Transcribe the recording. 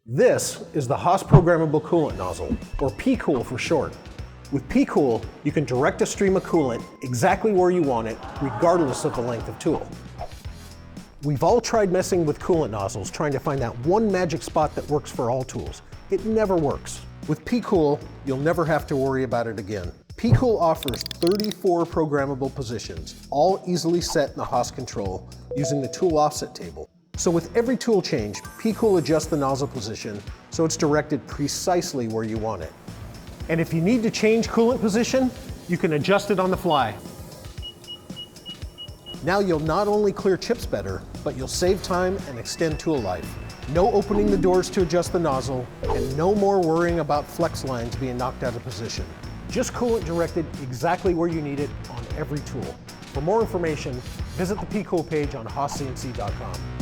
This is the Haas Programmable Coolant Nozzle, or PCOOL for short. With PCOOL, you can direct a stream of coolant exactly where you want it, regardless of the length of tool. We've all tried messing with coolant nozzles, trying to find that one magic spot that works for all tools. It never works. With PCOOL, you'll never have to worry about it again. PCOOL offers 34 programmable positions, all easily set in the Haas control using the tool offset table. So with every tool change, PCOOL adjusts the nozzle position so it's directed precisely where you want it. And if you need to change coolant position, you can adjust it on the fly. Now you'll not only clear chips better, but you'll save time and extend tool life. No opening the doors to adjust the nozzle, and no more worrying about flex lines being knocked out of position. Just coolant directed exactly where you need it on every tool. For more information, visit the PCOOL page on HaasCNC.com.